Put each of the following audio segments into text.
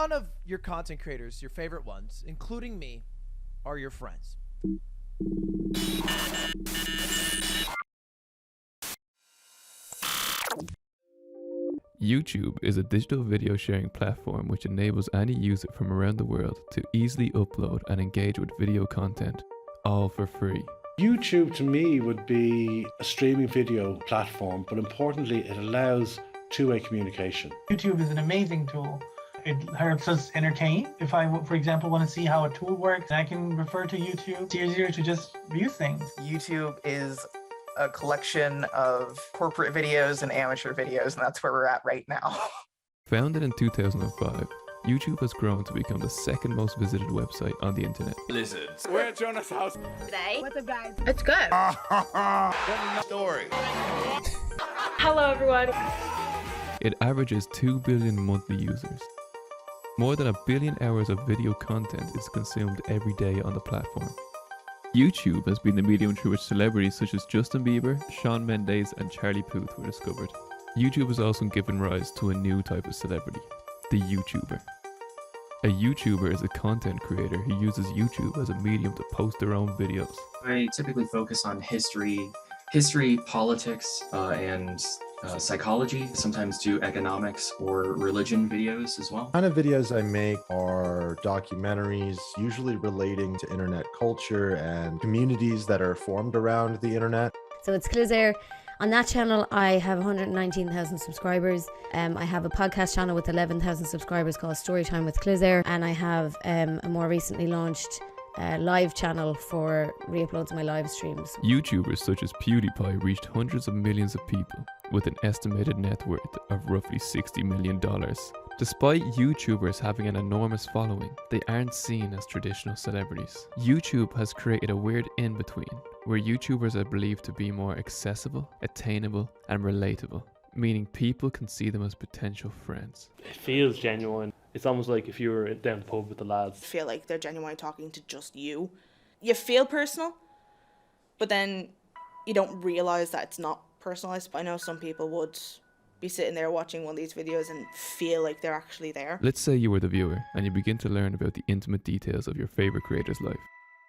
none of your content creators, your favorite ones, including me, are your friends. YouTube is a digital video sharing platform which enables any user from around the world to easily upload and engage with video content, all for free. YouTube to me would be a streaming video platform, but importantly it allows two-way communication. YouTube is an amazing tool. It helps us entertain. If I, for example, want to see how a tool works, I can refer to YouTube. It's easier to just view things. YouTube is a collection of corporate videos and amateur videos, and that's where we're at right now. Founded in 2005, YouTube has grown to become the second most visited website on the internet. Lizards. We're at Jonah's house today. What's up, guys? It's good. Story. Hello, everyone. It averages 2 billion monthly users. More than 1 billion hours of video content is consumed every day on the platform. YouTube has been the medium through which celebrities such as Justin Bieber, Shawn Mendes and Charlie Puth were discovered. YouTube has also given rise to a new type of celebrity, the YouTuber. A YouTuber is a content creator who uses YouTube as a medium to post their own videos. I typically focus on history, politics, and psychology, sometimes do economics or religion videos as well. The kind of videos I make are documentaries, usually relating to internet culture and communities that are formed around the internet. So it's Cluzair. On that channel, I have 119,000 subscribers. I have a podcast channel with 11,000 subscribers called Storytime with Cluzair, and I have a more recently launched live channel for re-uploads of my live streams. YouTubers such as PewDiePie reached hundreds of millions of people with an estimated net worth of roughly $60 million. Despite YouTubers having an enormous following, they aren't seen as traditional celebrities. YouTube has created a weird in-between, where YouTubers are believed to be more accessible, attainable, and relatable, meaning people can see them as potential friends. It feels genuine. It's almost like if you were down the pub with the lads. I feel like they're genuinely talking to just you. You feel personal, but then you don't realise that it's not personalised. I know some people would be sitting there watching one of these videos and feel like they're actually there. Let's say you were the viewer and you begin to learn about the intimate details of your favourite creator's life,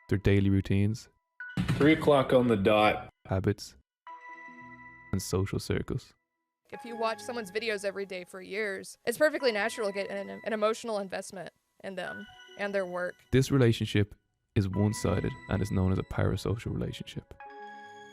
their daily routines, 3 o'clock on the dot, habits, and social circles. If you watch someone's videos every day for years, it's perfectly natural to get an emotional investment in them and their work. This relationship is one-sided and is known as a parasocial relationship.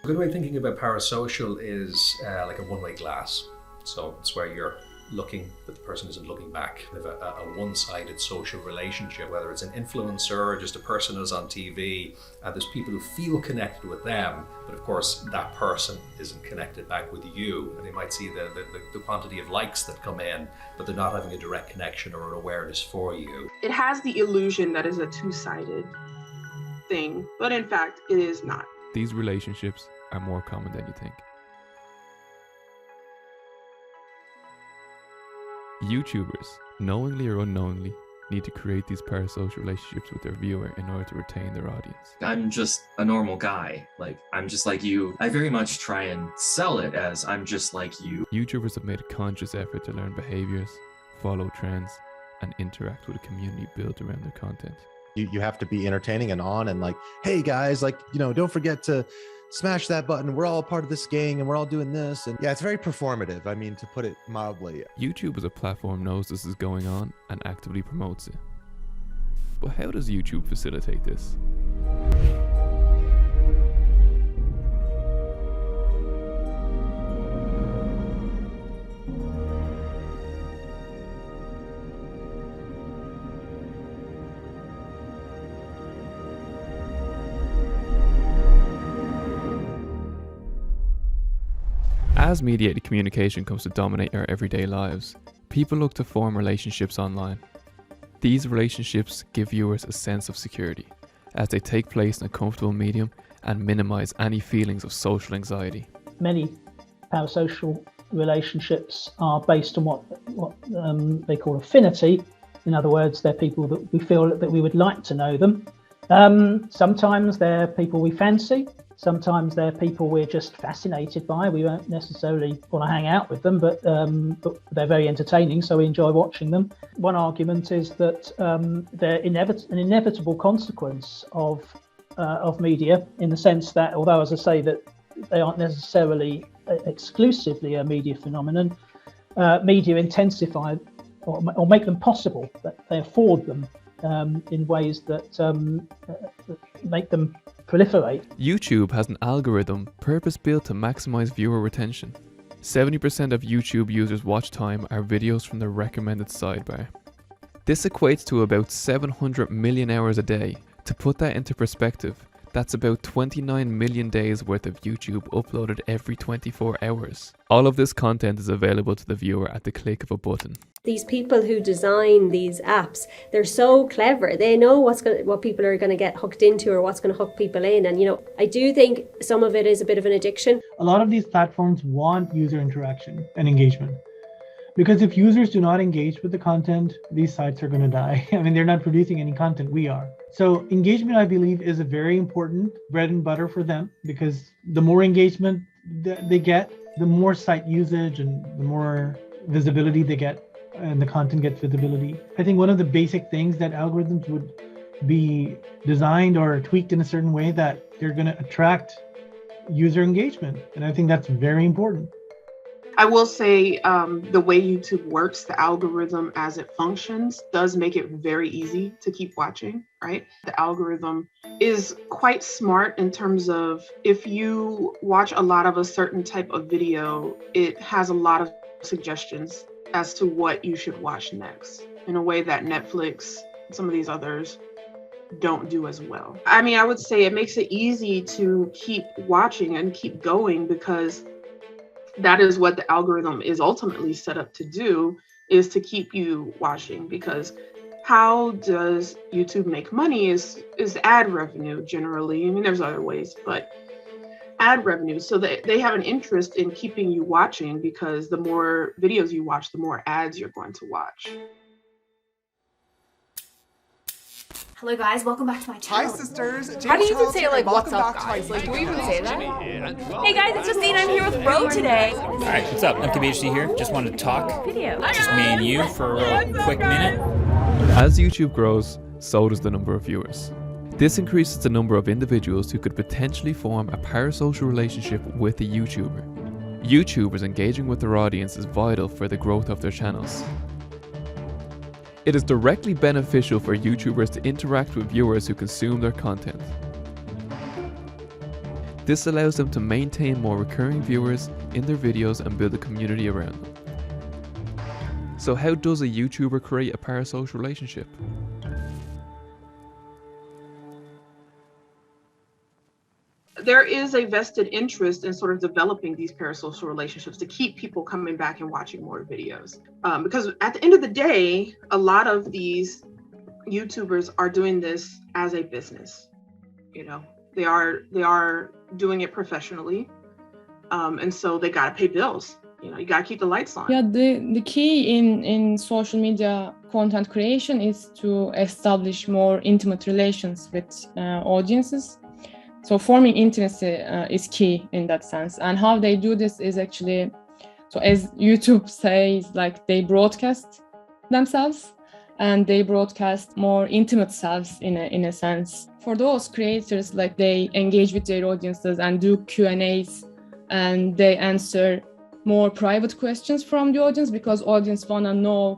A good way of thinking about parasocial is like a one-way glass. So it's where you're looking, but the person isn't looking back. They have a one-sided social relationship, whether it's an influencer or just a person who's on TV. There's people who feel connected with them, but of course that person isn't connected back with you. And they might see the quantity of likes that come in, but they're not having a direct connection or an awareness for you. It has the illusion that is a two-sided thing, but in fact it is not. These relationships are more common than you think. YouTubers, knowingly or unknowingly, need to create these parasocial relationships with their viewer in order to retain their audience. I'm just a normal guy. I'm just like you. I very much try and sell it as I'm just like you. YouTubers have made a conscious effort to learn behaviors, follow trends, and interact with a community built around their content. You have to be entertaining and on and like, hey guys, don't forget to smash that button. We're all part of this gang and we're all doing this. And yeah, it's very performative. I mean, to put it mildly. YouTube as a platform knows this is going on and actively promotes it. But how does YouTube facilitate this? As mediated communication comes to dominate our everyday lives, people look to form relationships online. These relationships give viewers a sense of security, as they take place in a comfortable medium and minimize any feelings of social anxiety. Many parasocial relationships are based on what they call affinity. In other words, they're people that we feel that we would like to know them. Sometimes they're people we fancy. Sometimes they're people we're just fascinated by. We won't necessarily want to hang out with them, but they're very entertaining, so we enjoy watching them. One argument is that they're an inevitable consequence of media, in the sense that, although, as I say, that they aren't necessarily exclusively a media phenomenon, media intensify or make them possible, that they afford them in ways that make them proliferate. YouTube has an algorithm purpose-built to maximize viewer retention. 70% of YouTube users' watch time are videos from the recommended sidebar. This equates to about 700 million hours a day. To put that into perspective, that's about 29 million days worth of YouTube uploaded every 24 hours. All of this content is available to the viewer at the click of a button. These people who design these apps, they're so clever. They know what people are going to get hooked into or what's going to hook people in. And, I do think some of it is a bit of an addiction. A lot of these platforms want user interaction and engagement. Because if users do not engage with the content, these sites are going to die. I mean, they're not producing any content, we are. So engagement, I believe, is a very important bread and butter for them, because the more engagement they get, the more site usage and the more visibility they get, and the content gets visibility. I think one of the basic things that algorithms would be designed or tweaked in a certain way that they're going to attract user engagement. And I think that's very important. I will say the way YouTube works, the algorithm as it functions does make it very easy to keep watching, right? The algorithm is quite smart in terms of, if you watch a lot of a certain type of video, it has a lot of suggestions as to what you should watch next, in a way that Netflix and some of these others don't do as well. I mean, I would say it makes it easy to keep watching and keep going, because that is what the algorithm is ultimately set up to do, is to keep you watching. Because how does YouTube make money is ad revenue generally. I mean, there's other ways, but ad revenue. So they have an interest in keeping you watching, because the more videos you watch, the more ads you're going to watch. Hello guys, welcome back to my channel. Hi sisters, How do you even say what's up guys? Like, do we even say that? Hey guys, it's Justine. I'm here with Bro today. Alright, what's up? McCabe here. Just wanted to talk. Video. Just me and you for a quick minute. As YouTube grows, so does the number of viewers. This increases the number of individuals who could potentially form a parasocial relationship with a YouTuber. YouTubers engaging with their audience is vital for the growth of their channels. It is directly beneficial for YouTubers to interact with viewers who consume their content. This allows them to maintain more recurring viewers in their videos and build a community around them. So how does a YouTuber create a parasocial relationship? There is a vested interest in sort of developing these parasocial relationships to keep people coming back and watching more videos. Because at the end of the day, a lot of these YouTubers are doing this as a business. They are doing it professionally, and so they gotta pay bills. You gotta keep the lights on. Yeah, the key in social media content creation is to establish more intimate relations with audiences. So forming intimacy is key in that sense. And how they do this is actually, so as YouTube says, like they broadcast themselves and they broadcast more intimate selves in a sense. For those creators, like they engage with their audiences and do Q&As, and they answer more private questions from the audience, because audience wanna know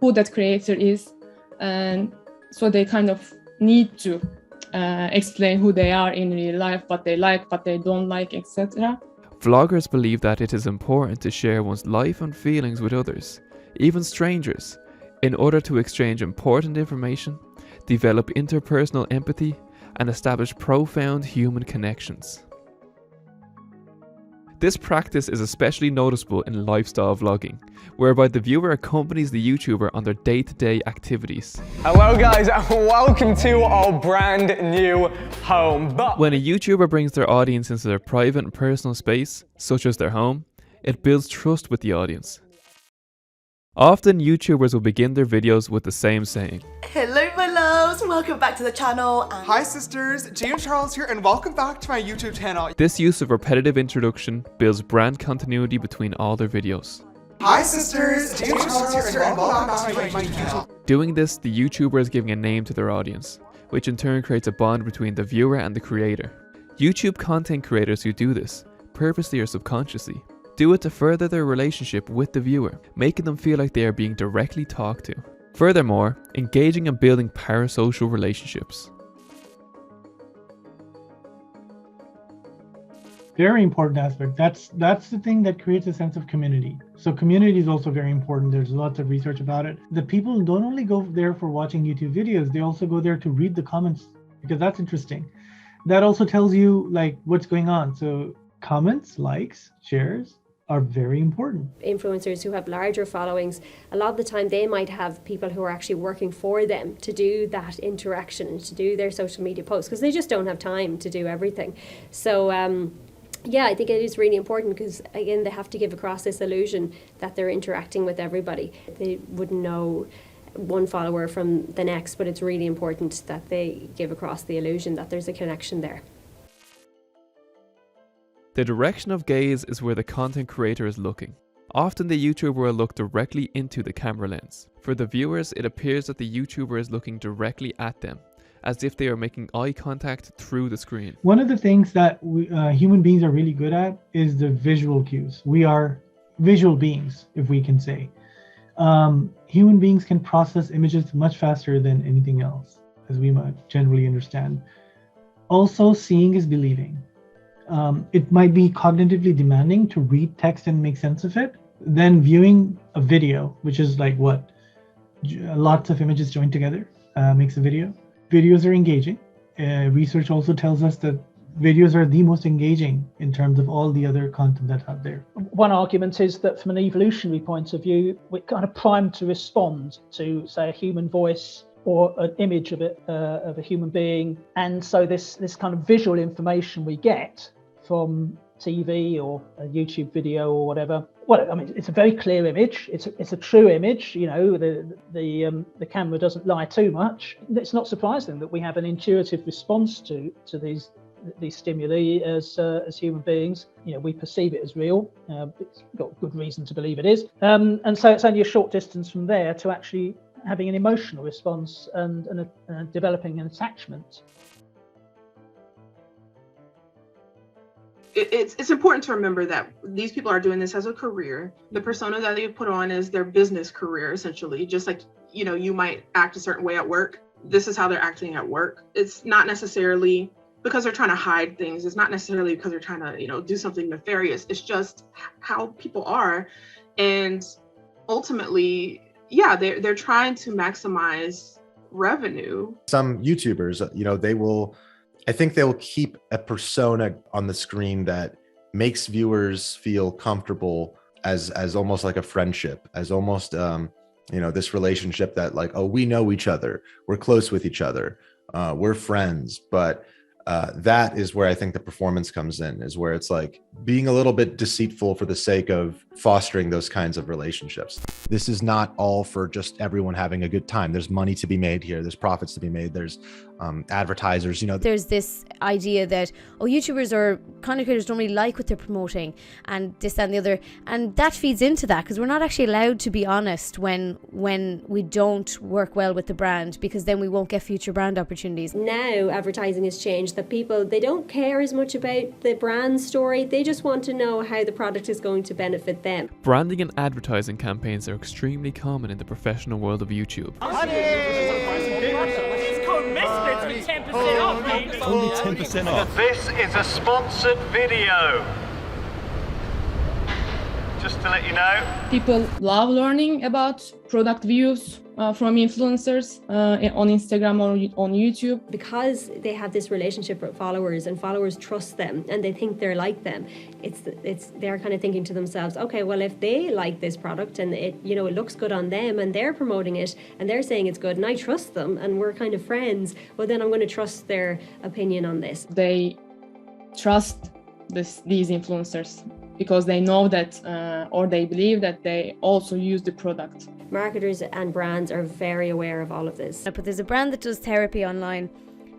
who that creator is, and so they kind of need to explain who they are in real life, what they like, what they don't like, etc. Vloggers believe that it is important to share one's life and feelings with others, even strangers, in order to exchange important information, develop interpersonal empathy, and establish profound human connections. This practice is especially noticeable in lifestyle vlogging, whereby the viewer accompanies the YouTuber on their day-to-day activities. Hello guys, and welcome to our brand new home. When a YouTuber brings their audience into their private and personal space, such as their home, it builds trust with the audience. Often YouTubers will begin their videos with the same saying. Hello my loves, brothers, welcome back to the channel. Hi sisters, James Charles here and welcome back to my YouTube channel. This use of repetitive introduction builds brand continuity between all their videos. Hi sisters, James Charles here and welcome back to my YouTube channel. Doing this, the YouTuber is giving a name to their audience, which in turn creates a bond between the viewer and the creator. YouTube content creators who do this, purposely or subconsciously, do it to further their relationship with the viewer, making them feel like they are being directly talked to. Furthermore, engaging and building parasocial relationships. Very important aspect. That's the thing that creates a sense of community. So community is also very important. There's lots of research about it. The people don't only go there for watching YouTube videos, they also go there to read the comments because that's interesting. That also tells you like what's going on. So comments, likes, shares are very important. Influencers who have larger followings, a lot of the time they might have people who are actually working for them to do that interaction and to do their social media posts because they just don't have time to do everything. So yeah, I think it is really important because again they have to give across this illusion that they're interacting with everybody. They wouldn't know one follower from the next, but it's really important that they give across the illusion that there's a connection there. The direction of gaze is where the content creator is looking. Often the YouTuber will look directly into the camera lens. For the viewers, it appears that the YouTuber is looking directly at them, as if they are making eye contact through the screen. One of the things that human beings are really good at is the visual cues. We are visual beings, if we can say. Human beings can process images much faster than anything else, as we might generally understand. Also, seeing is believing. It might be cognitively demanding to read text and make sense of it. Then viewing a video, which is like what? Lots of images joined together makes a video. Videos are engaging. Research also tells us that videos are the most engaging in terms of all the other content that's out there. One argument is that from an evolutionary point of view, we're kind of primed to respond to, say, a human voice or an image of a human being. And so this kind of visual information we get from TV or a YouTube video or whatever. Well, I mean, it's a very clear image. It's a true image. You know, the camera doesn't lie too much. It's not surprising that we have an intuitive response to these stimuli as human beings. You know, we perceive it as real. It's got good reason to believe it is. And so it's only a short distance from there to actually having an emotional response and developing an attachment. It's important to remember that these people are doing this as a career. The persona that they put on is their business career, essentially. Just like, you know, you might act a certain way at work. This is how they're acting at work. It's not necessarily because they're trying to hide things. It's not necessarily because they're trying to, you know, do something nefarious. It's just how people are. And ultimately, yeah, they're trying to maximize revenue. Some YouTubers, you know, I think they will keep a persona on the screen that makes viewers feel comfortable as almost like a friendship, as almost, you know, this relationship that like, oh, we know each other, we're close with each other, we're friends. But that is where I think the performance comes in, is where it's like being a little bit deceitful for the sake of fostering those kinds of relationships. This is not all for just everyone having a good time. There's money to be made here. There's profits to be made. There's advertisers, you know. There's this idea that, oh, YouTubers or content creators don't really like what they're promoting and this, that, and the other. And that feeds into that because we're not actually allowed to be honest when we don't work well with the brand, because then we won't get future brand opportunities. Now advertising has changed, that people, they don't care as much about the brand story. They just want to know how the product is going to benefit them. Branding and advertising campaigns are extremely common in the professional world of YouTube. Only 10% off. This is a sponsored video. Just to let you know. People love learning about product views from influencers on Instagram or on YouTube. Because they have this relationship with followers and followers trust them and they think they're like them, they're kind of thinking to themselves, okay, well, if they like this product and it looks good on them and they're promoting it and they're saying it's good and I trust them and we're kind of friends, well, then I'm going to trust their opinion on this. They trust these influencers. because they know that or they believe that they also use the product. Marketers and brands are very aware of all of this. But there's a brand that does therapy online,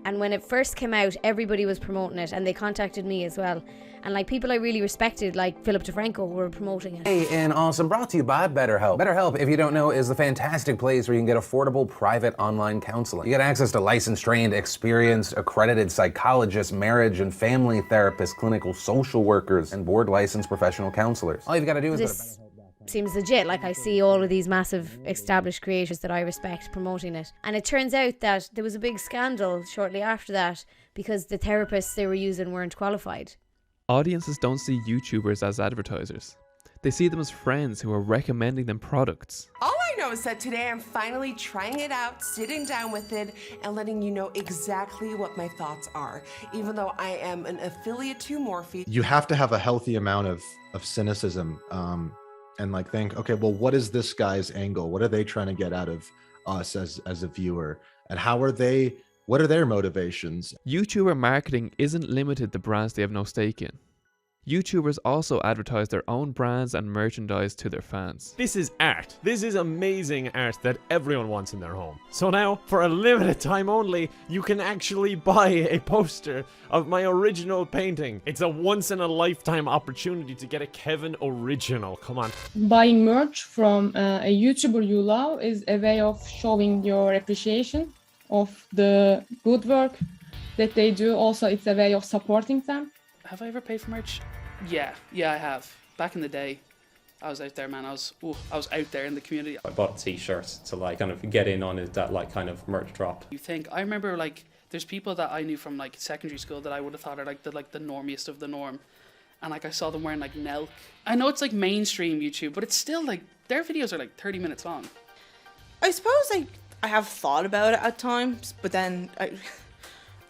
and when it first came out, everybody was promoting it, and they contacted me as well. And like people I really respected, like Philip DeFranco, were promoting it. Hey, and awesome, brought to you by BetterHelp. BetterHelp, if you don't know, is the fantastic place where you can get affordable private online counseling. You get access to licensed, trained, experienced, accredited psychologists, marriage and family therapists, clinical social workers, and board licensed professional counselors. All you've got to do is This seems legit. Like, I see all of these massive established creators that I respect promoting it. And it turns out that there was a big scandal shortly after that because the therapists they were using weren't qualified. Audiences don't see YouTubers as advertisers. They see them as friends who are recommending them products. All I know is that today I'm finally trying it out, sitting down with it, and letting you know exactly what my thoughts are. Even though I am an affiliate to Morphe. You have to have a healthy amount of cynicism and like think, okay, well, what is this guy's angle? What are they trying to get out of us as a viewer? And what are their motivations? YouTuber marketing isn't limited to brands they have no stake in. YouTubers also advertise their own brands and merchandise to their fans. This is art. This is amazing art that everyone wants in their home. So now, for a limited time only, you can actually buy a poster of my original painting. It's a once-in-a-lifetime opportunity to get a Kevin original. Come on. Buying merch from a YouTuber you love is a way of showing your appreciation of the good work that they do. Also, it's a way of supporting them. Have I ever paid for merch? Yeah, I have. Back in the day, I was out there, man. I was out there in the community. I bought t-shirts to like kind of get in on it, that like kind of merch drop. I remember like there's people that I knew from like secondary school that I would have thought are like the normiest of the norm, and like I saw them wearing like Nelk. I know it's like mainstream YouTube, but it's still like their videos are like 30 minutes long. I suppose I have thought about it at times, but then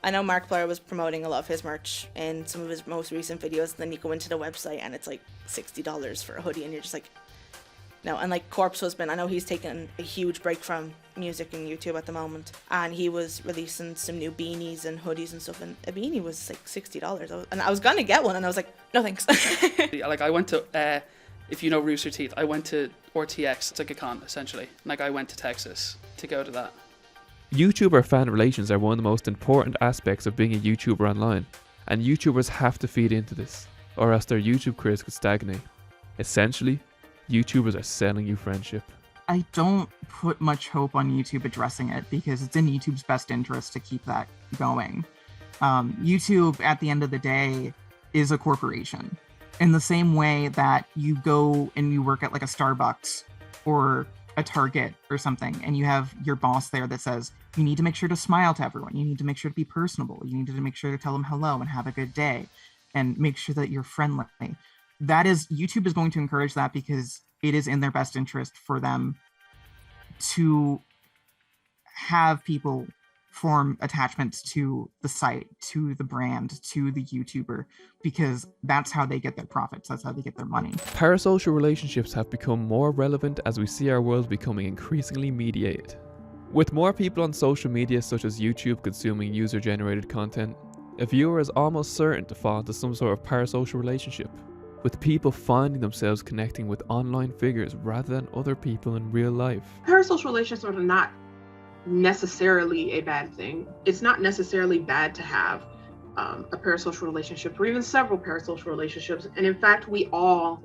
I know Markiplier was promoting a lot of his merch in some of his most recent videos, and then you go into the website and it's like $60 for a hoodie, and you're just like, no. And like Corpse Husband, I know he's taken a huge break from music and YouTube at the moment, and he was releasing some new beanies and hoodies and stuff, and a beanie was like $60, and I was gonna get one, and I was like, no thanks. Like I went to, if you know Rooster Teeth, I went to RTX, it's like a con essentially. Like I went to Texas to go to that. YouTuber fan relations are one of the most important aspects of being a YouTuber online, and YouTubers have to feed into this, or else their YouTube careers could stagnate. Essentially, YouTubers are selling you friendship. I don't put much hope on YouTube addressing it because it's in YouTube's best interest to keep that going. YouTube, at the end of the day, is a corporation. In the same way that you go and you work at like a Starbucks or a Target or something, and you have your boss there that says, you need to make sure to smile to everyone. You need to make sure to be personable. You need to make sure to tell them hello and have a good day and make sure that you're friendly. YouTube is going to encourage that because it is in their best interest for them to have people form attachments to the site, to the brand, to the YouTuber, because that's how they get their profits. That's how they get their money. Parasocial relationships have become more relevant as we see our world becoming increasingly mediated. With more people on social media such as YouTube consuming user-generated content, a viewer is almost certain to fall into some sort of parasocial relationship, with people finding themselves connecting with online figures rather than other people in real life. Parasocial relationships are not necessarily a bad thing. It's not necessarily bad to have a parasocial relationship or even several parasocial relationships. And in fact, we all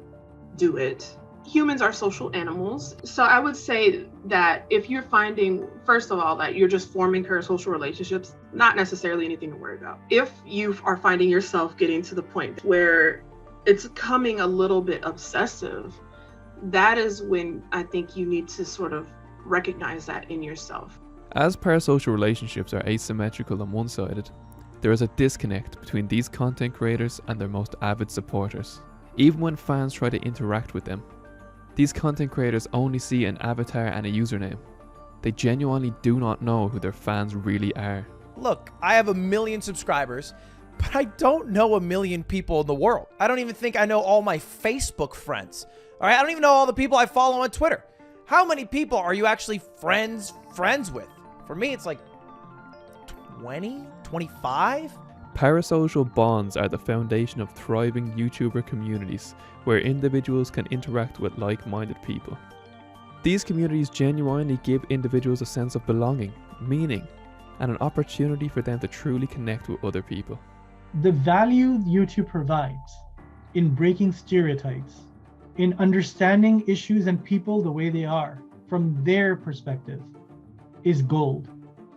do it. Humans are social animals. So I would say that if you're finding, first of all, that you're just forming parasocial relationships, not necessarily anything to worry about. If you are finding yourself getting to the point where it's becoming a little bit obsessive, that is when I think you need to sort of recognize that in yourself. As parasocial relationships are asymmetrical and one-sided, there is a disconnect between these content creators and their most avid supporters. Even when fans try to interact with them, these content creators only see an avatar and a username. They genuinely do not know who their fans really are. Look, I have 1 million subscribers, but I don't know 1 million people in the world. I don't even think I know all my Facebook friends. All right, I don't even know all the people I follow on Twitter. How many people are you actually friends with? For me, it's like 20, 25. Parasocial bonds are the foundation of thriving YouTuber communities where individuals can interact with like-minded people. These communities genuinely give individuals a sense of belonging, meaning, and an opportunity for them to truly connect with other people. The value YouTube provides in breaking stereotypes, in understanding issues and people the way they are from their perspective, is gold.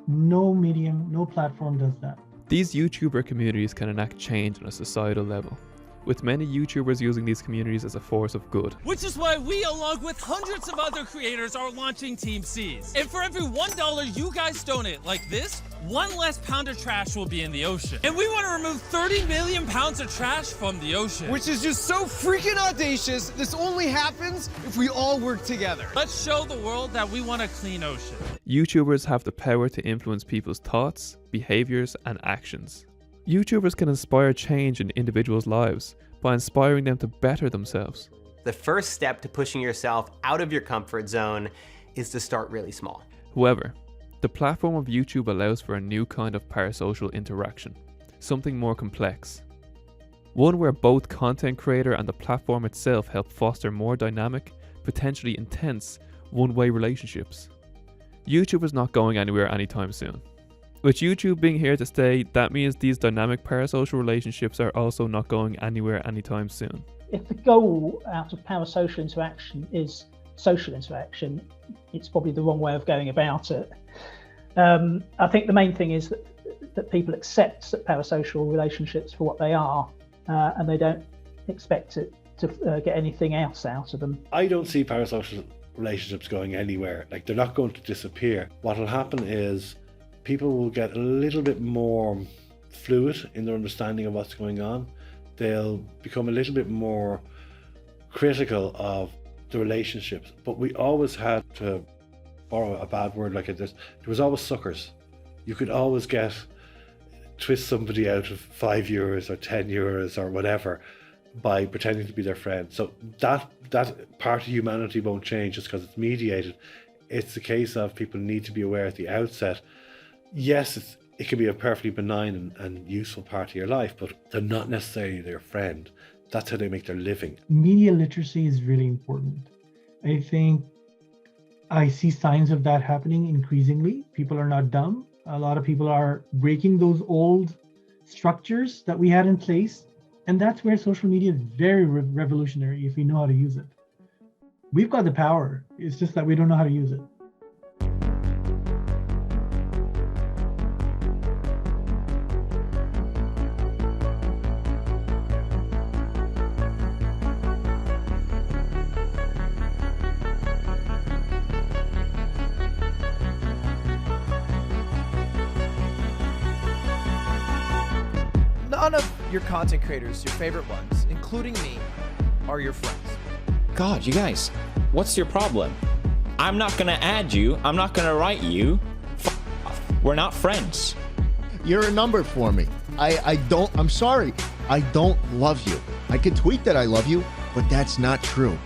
No medium, no platform does that. These YouTuber communities can enact change on a societal level, with many YouTubers using these communities as a force of good. Which is why we, along with hundreds of other creators, are launching Team C's. And for every $1 you guys donate like this, 1 less pound of trash will be in the ocean. And we want to remove 30 million pounds of trash from the ocean. Which is just so freaking audacious. This only happens if we all work together. Let's show the world that we want a clean ocean. YouTubers have the power to influence people's thoughts, behaviors, and actions. YouTubers can inspire change in individuals' lives by inspiring them to better themselves. The first step to pushing yourself out of your comfort zone is to start really small. However, the platform of YouTube allows for a new kind of parasocial interaction, something more complex. One where both content creator and the platform itself help foster more dynamic, potentially intense, one-way relationships. YouTube is not going anywhere anytime soon. With YouTube being here to stay, that means these dynamic parasocial relationships are also not going anywhere anytime soon. If the goal out of parasocial interaction is social interaction, it's probably the wrong way of going about it. I think the main thing is that people accept parasocial relationships for what they are, and they don't expect it to get anything else out of them. I don't see parasocial relationships going anywhere. Like, they're not going to disappear. What will happen is people will get a little bit more fluid in their understanding of what's going on. They'll become a little bit more critical of the relationships. But we always had, to borrow a bad word like this, there was always suckers. You could always twist somebody out of €5 or €10 or whatever by pretending to be their friend. So that part of humanity won't change just because it's mediated. It's a case of people need to be aware at the outset. Yes, it can be a perfectly benign and useful part of your life, but they're not necessarily their friend. That's how they make their living. Media literacy is really important. I think I see signs of that happening increasingly. People are not dumb. A lot of people are breaking those old structures that we had in place. And that's where social media is very revolutionary if we know how to use it. We've got the power. It's just that we don't know how to use it. None of your content creators, your favorite ones, including me, are your friends. God, you guys, what's your problem? I'm not gonna add you. I'm not gonna write you. F off. We're not friends. You're a number for me. I'm sorry. I don't love you. I could tweet that I love you, but that's not true.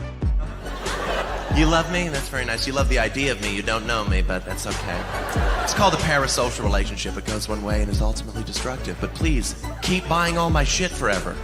You love me? That's very nice. You love the idea of me. You don't know me, but that's okay. It's called a parasocial relationship. It goes one way and is ultimately destructive. But please, keep buying all my shit forever.